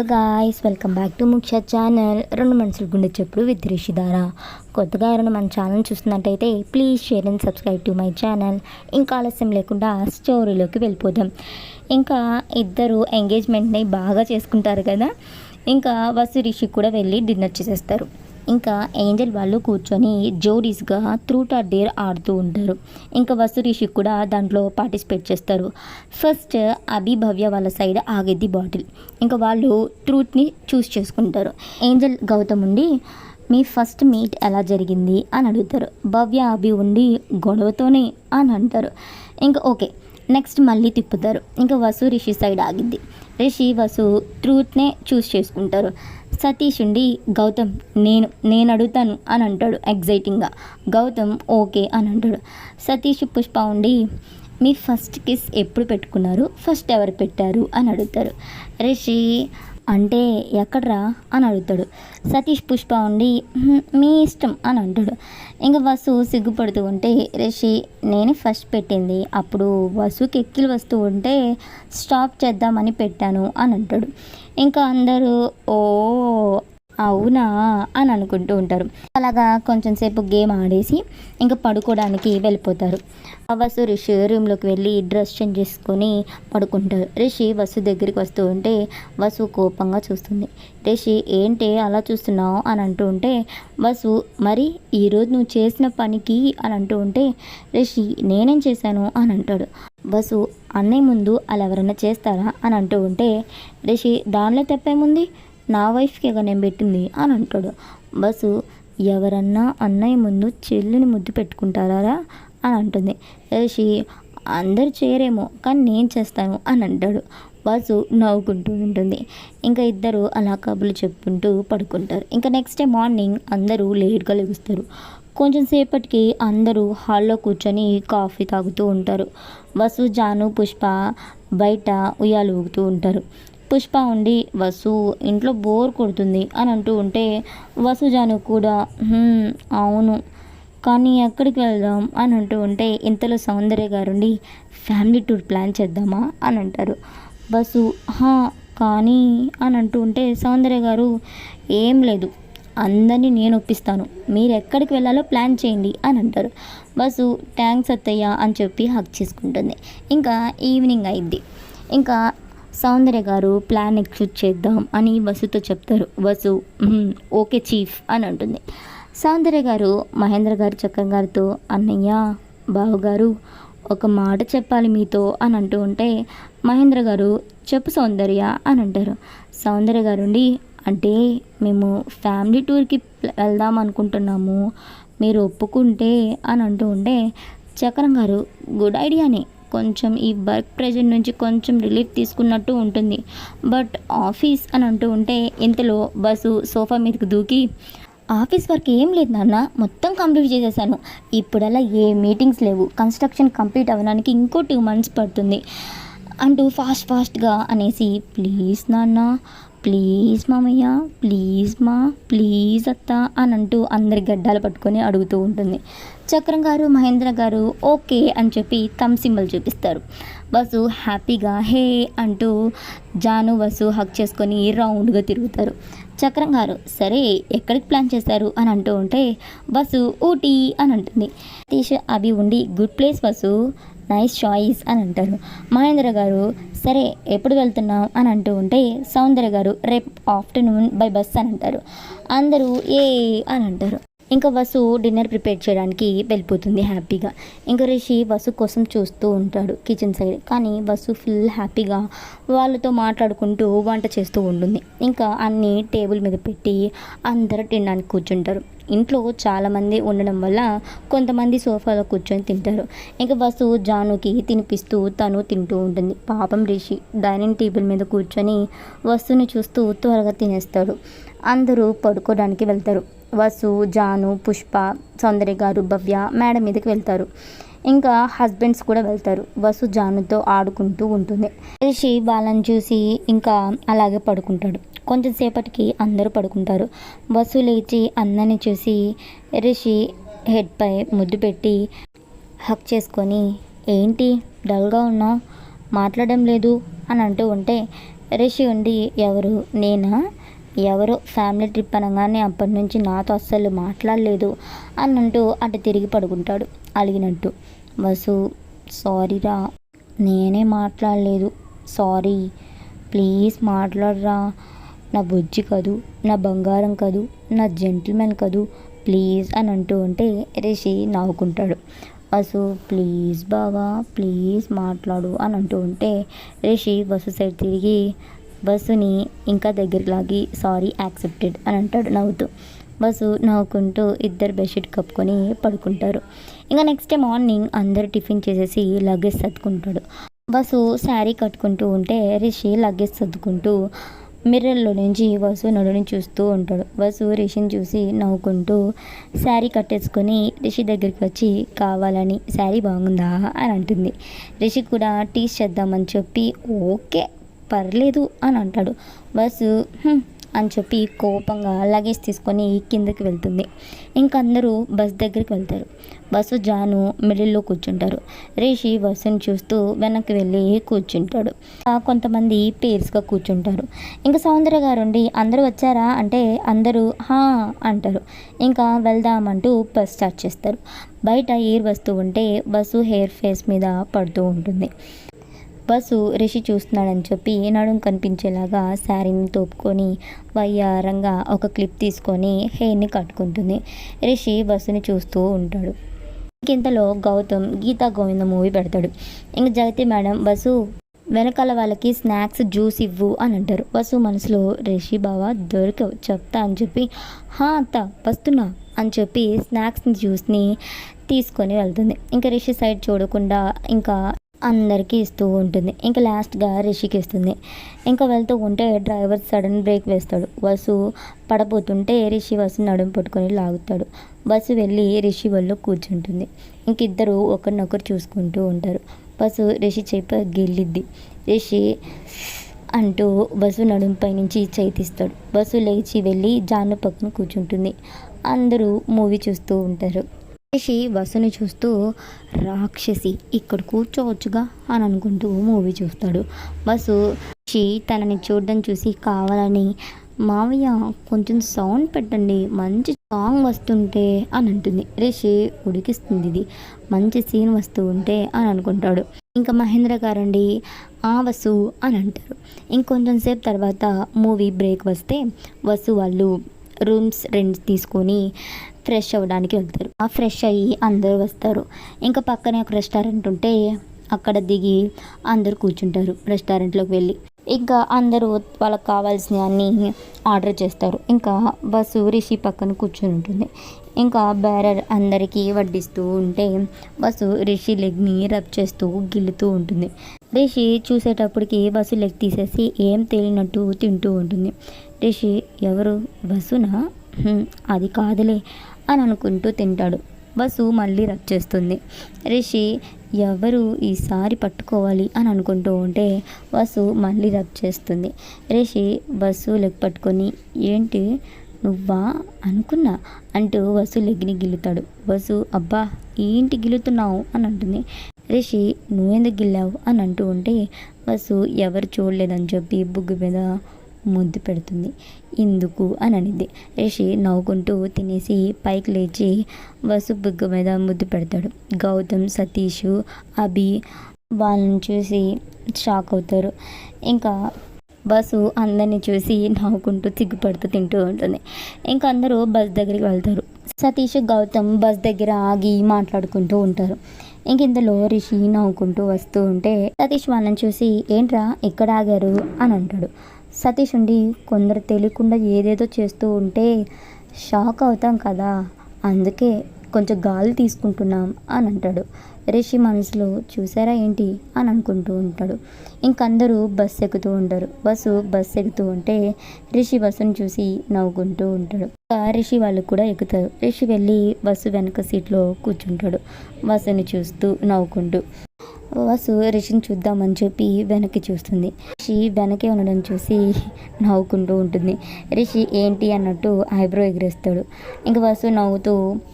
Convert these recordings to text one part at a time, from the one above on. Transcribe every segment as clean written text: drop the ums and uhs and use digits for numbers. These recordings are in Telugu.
గాయ్స్, వెల్కమ్ బ్యాక్ టు ముఖ్య ఛానల్. రెండు మనసులు గుండె చెప్పుడు విత్ రిషిధార. కొత్తగా ఎవరైనా మన ఛానల్ చూస్తున్నట్టయితే please share and subscribe to my channel. ఇంకా ఆలస్యం లేకుండా స్టోరీలోకి వెళ్ళిపోదాం. ఇంకా ఇద్దరు ఎంగేజ్మెంట్ని బాగా చేసుకుంటారు కదా. ఇంకా వసు రిషి కూడా వెళ్ళి డిన్నర్ చేసేస్తారు. ఇంకా ఏంజల్ వాళ్ళు కూర్చొని జోడీస్గా ట్రూత్ ఆర్ డేర్ ఆడుతూ ఉంటారు. ఇంకా వసు రిషి కూడా దాంట్లో పార్టిసిపేట్ చేస్తారు. ఫస్ట్ అభి భవ్య వాళ్ళ సైడ్ ఆగేది బాటిల్. ఇంకా వాళ్ళు ట్రూత్ని చూస్ చేసుకుంటారు. ఏంజల్ గౌతమ్ ఉండి మీ ఫస్ట్ మీట్ ఎలా జరిగింది అని అడుగుతారు. భవ్య అభి ఉండి గొడవతోనే అని అంటారు. ఇంకా ఓకే, నెక్స్ట్ మళ్ళీ తిప్పుతారు. ఇంకా వసు రిషి సైడ్ ఆగిద్ది. రిషి వసు ట్రూత్నే చూస్ చేసుకుంటారు. సతీష్ ఉండి గౌతమ్ నేను అడుగుతాను అని అంటాడు ఎగ్జైటింగ్గా. గౌతమ్ ఓకే అని అంటాడు. సతీష్ పుష్ప ఉండి మీ ఫస్ట్ కిస్ ఎప్పుడు పెట్టుకున్నారు, ఫస్ట్ ఎవరు పెట్టారు అని అడుగుతారు. రిషి అంటే ఎక్కడ్రా అని అడుగుతాడు. సతీష్ పుష్ప ఉండి మీ ఇష్టం అని అంటాడు. ఇంకా వసు సిగ్గుపడుతూ ఉంటే రిషి నేనే ఫస్ట్ పెట్టింది, అప్పుడు వసుకి ఎక్కిలు వస్తూ ఉంటే స్టాప్ చేద్దామని పెట్టాను అని అంటాడు. ఇంకా అందరూ ఓ అవునా అని అనుకుంటూ ఉంటారు. అలాగా కొంచెం సేపు గేమ్ ఆడేసి ఇంకా పడుకోవడానికి వెళ్ళిపోతారు. వసు రిషి రూమ్లోకి వెళ్ళి డ్రెస్ చేంజ్ చేసుకొని పడుకుంటారు. రిషి వసు దగ్గరికి వస్తూ ఉంటే వసు కోపంగా చూస్తుంది. రిషి ఏంటి అలా చూస్తున్నావు అని అంటూ ఉంటే వసు మరి ఈరోజు నువ్వు చేసిన పనికి అని అంటూ ఉంటే రిషి నేనేం చేశాను అని అంటాడు. వసు అన్నయ్య ముందు అలా ఎవరైనా చేస్తారా అని అంటూ ఉంటే రిషి దానిలో తప్పేముంది, నా వైఫ్కి నేను పెట్టింది అని అంటాడు. బస్సు ఎవరన్నా అన్నయ్య ముందు చెల్లిని ముద్దు పెట్టుకుంటారా అని అంటుంది. రిషి అందరు చేయరేమో కానీ నేను చేస్తాను అని అంటాడు. బస్సు నవ్వుకుంటూ ఉంటుంది. ఇంకా ఇద్దరు అలా కబుర్లు చెప్పుకుంటూ పడుకుంటారు. ఇంకా నెక్స్ట్ డే మార్నింగ్ అందరూ లేట్గా లెగుస్తారు. కొంచెం సేపటికి అందరూ హాల్లో కూర్చొని కాఫీ తాగుతూ ఉంటారు. వసు జాను పుష్ప బయట ఉయ్యాలు ఊగుతూ ఉంటారు. పుష్ప ఉండి వసు ఇంట్లో బోర్ కొడుతుంది అని అంటూ ఉంటే వసు జాను కూడా అవును కానీ ఎక్కడికి వెళ్దాం అని అంటూ ఉంటే ఇంతలో సౌందర్య గారుండి ఫ్యామిలీ టూర్ ప్లాన్ చేద్దామా అని అంటారు. వసు కానీ అని అంటూ ఉంటే సౌందర్య గారు ఏం లేదు, అందరినీ నేను ఒప్పిస్తాను, మీరు ఎక్కడికి వెళ్ళాలో ప్లాన్ చేయండి అని అంటారు. వసు థ్యాంక్స్ అత్తయ్య అని చెప్పి హక్ చేసుకుంటుంది. ఇంకా ఈవినింగ్ అయింది. ఇంకా సౌందర్య గారు ప్లాన్ ఎగ్జిక్యూట్ చేద్దాం అని వసుతో చెప్తారు. వసు ఓకే చీఫ్ అని అంటుంది. సౌందర్య గారు మహేంద్ర గారు చక్రం గారితో అన్నయ్య బావగారు ఒక మాట చెప్పాలి మీతో అని అంటూ ఉంటే మహేంద్ర గారు చెప్పు సౌందర్య అని అంటారు. సౌందర్య గారు ఉండి అంటే మేము ఫ్యామిలీ టూర్కి వెళ్దాం అనుకుంటున్నాము, మీరు ఒప్పుకుంటే అని అంటూ ఉంటే చక్రం గారు గుడ్ ఐడియానే, కొంచెం ఈ వర్క్ ప్రెజర్ నుంచి కొంచెం రిలీఫ్ తీసుకున్నట్టు ఉంటుంది, బట్ ఆఫీస్ అని అంటూ ఉంటే ఇంతలో బస్సు సోఫా మీదకి దూకి ఆఫీస్ వర్క్ ఏం లేదు నాన్న, మొత్తం కంప్లీట్ చేసేసాను, ఇప్పుడలా ఏ మీటింగ్స్ లేవు, కన్స్ట్రక్షన్ కంప్లీట్ అవ్వడానికి ఇంకో 2 months పడుతుంది అంటూ ఫాస్ట్గా అనేసి ప్లీజ్ నాన్న, ప్లీజ్ మామయ్య, ప్లీజ్ మా, ప్లీజ్ అత్త అని అంటూ అందరి గడ్డాలు పట్టుకొని అడుగుతూ ఉంటుంది. చక్రం గారు మహేంద్ర గారు ఓకే అని చెప్పి థమ్ సింబల్ చూపిస్తారు. వసు హ్యాపీగా హే అంటూ జాను వసు హక్ చేసుకొని రౌండ్గా తిరుగుతారు. చక్రం గారు సరే ఎక్కడికి ప్లాన్ చేశారు అని అంటూ ఉంటే వసు ఊటీ అని అంటుంది. సతీష్ అవి ఉండి good place Vasu, nice choice అని అంటారు. మహేంద్ర గారు సరే ఎప్పుడు వెళ్తున్నాం అని అంటూ ఉంటే సౌందర్య గారు రేపు ఆఫ్టర్నూన్ బై బస్ అని అంటారు. అందరూ ఏ అని అంటారు. ఇంకా వసు డిన్నర్ ప్రిపేర్ చేయడానికి వెళ్ళిపోతుంది హ్యాపీగా. ఇంకా రిషి వసు కోసం చూస్తూ ఉంటాడు కిచెన్ సైడ్. కానీ వసు ఫుల్ హ్యాపీగా వాళ్ళతో మాట్లాడుకుంటూ వంట చేస్తూ ఉంటుంది. ఇంకా అన్నీ టేబుల్ మీద పెట్టి అందరూ తినడానికి కూర్చుంటారు. ఇంట్లో చాలామంది ఉండడం వల్ల కొంతమంది సోఫాలో కూర్చొని తింటారు. ఇంకా వసు జానుకి తినిపిస్తూ తను తింటూ ఉంటుంది. పాపం రిషి డైనింగ్ టేబుల్ మీద కూర్చొని వస్తుని చూస్తూ త్వరగా తినేస్తాడు. అందరూ పడుకోవడానికి వెళ్తారు. వసు జాను పుష్ప సౌందర్య గారు భవ్య మేడ మీదకి వెళ్తారు. ఇంకా హస్బెండ్స్ కూడా వెళ్తారు. వసు జానుతో ఆడుకుంటూ ఉంటుంది. రిషి వాళ్ళని చూసి ఇంకా అలాగే పడుకుంటాడు. కొంచెం సేపటికి అందరూ పడుకుంటారు. వసు లేచి అందరిని చూసి రిషి హెడ్పై ముద్దు పెట్టి హక్ చేసుకొని ఏంటి డల్గా ఉన్నావు, మాట్లాడడం లేదు అని అంటూ ఉంటే రిషి ఉండి ఎవరు నేనా, ఎవరో ఫ్యామిలీ ట్రిప్ అనగానే అప్పటి నుంచి నాతో అస్సలు మాట్లాడలేదు అన్నంటూ అటు తిరిగి పడుకుంటాడు అలిగినట్టు. వసు సారీరా, నేనే మాట్లాడలేదు, సారీ, ప్లీజ్ మాట్లాడరా, నా బుజ్జి కదూ, నా బంగారం కదూ, నా జెంటిల్మెన్ కదూ, ప్లీజ్ అని అంటూ ఉంటే రిషి నవ్వుకుంటాడు. వసు ప్లీజ్ బావా, ప్లీజ్ మాట్లాడు అని అంటూ ఉంటే రిషి వసు సైడ్ తిరిగి బస్సుని ఇంకా దగ్గరికి లాగి సారీ యాక్సెప్టెడ్ అని అంటాడు నవ్వుతూ. బస్సు నవ్వుకుంటూ ఇద్దరు బెడ్షీట్ కప్పుకొని పడుకుంటారు. ఇంకా నెక్స్ట్ డే మార్నింగ్ అందరూ టిఫిన్ చేసేసి లగేజ్ సర్దుకుంటాడు. బస్సు శారీ కట్టుకుంటూ ఉంటే రిషి లగేజ్ సర్దుకుంటూ మిర్రర్లో నుంచి వసు నడుని చూస్తూ ఉంటాడు. వసు రిషిని చూసి నవ్వుకుంటూ శారీ కట్టేసుకొని రిషి దగ్గరికి వచ్చి కావాలని శారీ బాగుందా అని అంటుంది. రిషి కూడా టీస్ చేద్దామని చెప్పి ఓకే పర్లేదు అని అంటాడు. వసు అని చెప్పి కోపంగా లగేజ్ తీసుకొని కిందకి వెళ్తుంది. ఇంకందరూ బస్ దగ్గరికి వెళ్తారు. బస్సు జాను మిడిల్లో కూర్చుంటారు. రిషి బస్సుని చూస్తూ వెనక్కి వెళ్ళి కూర్చుంటాడు. కొంతమంది పేర్స్గా కూర్చుంటారు. ఇంకా సౌందర్య గారు ఉండి అందరూ వచ్చారా అంటే అందరూ హా అంటారు. ఇంకా వెళ్దామంటూ బస్ స్టార్ట్ చేస్తారు. బయట ఎయిర్ వస్తూ ఉంటే బస్సు హెయిర్ ఫేస్ మీద పడుతూ ఉంటుంది. బస్సు రిషి చూస్తున్నాడని చెప్పి నడుం కనిపించేలాగా శారీని తోపుకొని వయ్యారంగా ఒక క్లిప్ తీసుకొని హెయిర్ని కట్టుకుంటుంది. రిషి బస్సుని చూస్తూ ఉంటాడు. ఇంతలో గౌతమ్ గీతా గోవింద మూవీ పెడతాడు. ఇంక జగతి మేడం బస్సు వెనకాల వాళ్ళకి స్నాక్స్ జ్యూస్ ఇవ్వు అని అంటారు. బస్సు మనసులో రిషి బావా దొరికవు చెప్తా అని చెప్పి హా అత్త వస్తున్నా అని చెప్పి స్నాక్స్ని జ్యూస్ని తీసుకొని వెళ్తుంది. ఇంకా రిషి సైడ్ చూడకుండా ఇంకా అందరికీ ఇస్తూ ఉంటుంది. ఇంకా లాస్ట్గా రిషికి ఇస్తుంది. ఇంకా వెళ్తూ ఉంటే డ్రైవర్ సడన్ బ్రేక్ వేస్తాడు. బస్సు పడబోతుంటే రిషి బస్సు నడుము పట్టుకొని లాగుతాడు. బస్సు వెళ్ళి రిషి వాళ్ళు కూర్చుంటుంది. ఇంక ఇద్దరు ఒకరినొకరు చూసుకుంటూ ఉంటారు. బస్సు రిషి చేప గెలిద్ది. రిషి అంటూ బస్సు నడుముపై నుంచి చేతిస్తాడు. బస్సు లేచి వెళ్ళి జాను పక్కన కూర్చుంటుంది. అందరూ మూవీ చూస్తూ ఉంటారు. రిషి బస్సుని చూస్తూ రాక్షసి ఇక్కడ కూర్చోవచ్చుగా అని అనుకుంటూ మూవీ చూస్తాడు. బస్సు రిషి తనని చూడడం చూసి కావాలని మావయ్య కొంచెం సౌండ్ పెట్టండి మంచి సాంగ్ వస్తుంటే అని అంటుంది. రిషి ఉడికిస్తుంది, ఇది మంచి సీన్ వస్తూ ఉంటే అని అనుకుంటాడు. ఇంకా మహేంద్ర గారండి ఆ వసు అని అంటారు. ఇంకొంచెం సేపు తర్వాత మూవీ బ్రేక్ వస్తే వసు వాళ్ళు రూమ్స్ రెంట్ తీసుకొని ఫ్రెష్ అవ్వడానికి వెళ్తారు. ఆ ఫ్రెష్ అయ్యి అందరూ వస్తారు. ఇంకా పక్కనే ఒక రెస్టారెంట్ ఉంటే అక్కడ దిగి అందరూ కూర్చుంటారు. రెస్టారెంట్లోకి వెళ్ళి ఇంకా అందరూ వాళ్ళకి కావాల్సిన అన్నీ ఆర్డర్ చేస్తారు. ఇంకా బస్సు రిషి పక్కన కూర్చుని ఉంటుంది. ఇంకా బేరర్ అందరికీ వడ్డిస్తూ ఉంటే బస్సు రిషి లెగ్ని రబ్ చేస్తూ గిల్లుతూ ఉంటుంది. రిషి చూసేటప్పటికి బస్సు లెగ్ తీసేసి ఏం తేలినట్టు తింటూ ఉంటుంది. రిషి ఎవరు బస్సునా, అది కాదులే అని అనుకుంటూ తింటాడు. బస్సు మళ్ళీ రబ్ చేస్తుంది. రిషి ఎవరు ఈసారి పట్టుకోవాలి అని అనుకుంటూ ఉంటే బస్సు మళ్ళీ రబ్ చేస్తుంది. రిషి బస్సు లెగ్ పట్టుకొని ఏంటి నువ్వా అనుకున్నా అంటూ బస్సు లెగ్ని గిల్లుతాడు. బస్సు అబ్బా ఏంటి గిల్లుతున్నావు అని అంటుంది. రిషి నువ్వెందుకు గిల్లావు అని అంటూ ఉంటే బస్సు ఎవరు చూడలేదని చెప్పి బుగ్గు మీద ముద్దు పెడుతుంది. ఇందుకు అని అనిద్ది. రిషి నవ్వుకుంటూ తినేసి పైకి లేచి బస్సు బుగ్గ మీద ముద్దు పెడతాడు. గౌతమ్, సతీష్, అభి వాళ్ళని చూసి షాక్ అవుతారు. ఇంకా బస్సు అందరినీ చూసి నవ్వుకుంటూ సిగ్గుపడుతూ తింటూ ఉంటుంది. ఇంకా అందరూ బస్ దగ్గరికి వెళ్తారు. సతీష్, గౌతమ్ బస్ దగ్గర ఆగి మాట్లాడుకుంటూ ఉంటారు. ఇంక ఇందులో రిషి నవ్వుకుంటూ వస్తూ ఉంటే సతీష్ వాళ్ళని చూసి ఏంట్రా ఇక్కడ ఆగారు అని అంటాడు. సతీష్ ఉండి కొందరు తెలియకుండా ఏదేదో చేస్తూ ఉంటే షాక్ అవుతాం కదా, అందుకే కొంచెం గాలి తీసుకుంటున్నాం అని అంటాడు. రిషి మనసులో చూసారా ఏంటి అని అనుకుంటూ ఉంటాడు. ఇంకందరూ బస్సు ఎక్కుతూ ఉంటారు. బస్సు ఎక్కుతూ ఉంటే రిషి బస్సును చూసి నవ్వుకుంటూ ఉంటాడు. రిషి వాళ్ళు కూడా ఎక్కుతారు. రిషి వెళ్ళి బస్సు వెనక సీట్లో కూర్చుంటాడు. బస్సుని చూస్తూ నవ్వుకుంటూ. బస్సు రిషిని చూద్దామని చెప్పి వెనక్కి చూస్తుంది. రిషి వెనకే ఉండడం చూసి నవ్వుకుంటూ ఉంటుంది. రిషి ఏంటి అన్నట్టు ఐబ్రో ఎగిరేస్తాడు. ఇంకా బస్సు నవ్వుతూ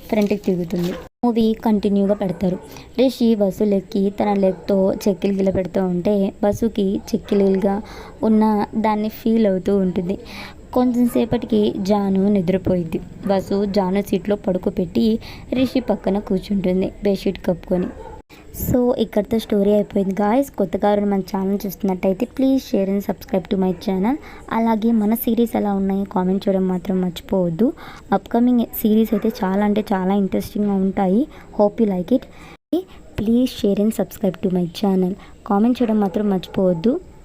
ఫ్రంట్కి తిరుగుతుంది. మూవీ కంటిన్యూగా పెడతారు. రిషి బస్సులెక్కి తన లెగ్తో చెక్కిలి గిల పెడుతూ ఉంటే బస్సుకి చెక్కిలిగా ఉన్న దాన్ని ఫీల్ అవుతూ ఉంటుంది. కొంచెం సేపటికి జాను నిద్రపోయిద్ది. బస్సు జాను సీట్లో పడుకోబెట్టి రిషి పక్కన కూర్చుంటుంది బెడ్షీట్ కప్పుకొని. సో ఇక్కడితో స్టోరీ అయిపోయింది గాయస్. కొత్తగా మన ఛానల్ చూస్తున్నట్టయితే please share and subscribe to my channel. అలాగే మన సిరీస్ ఎలా ఉన్నాయో కామెంట్ చేయడం మాత్రం మర్చిపోవద్దు. అప్కమింగ్ సిరీస్ అయితే చాలా అంటే చాలా ఇంట్రెస్టింగ్గా ఉంటాయి. Hope you like it. Please share and subscribe to my channel. Comment చేయడం మాత్రం మర్చిపోవద్దు.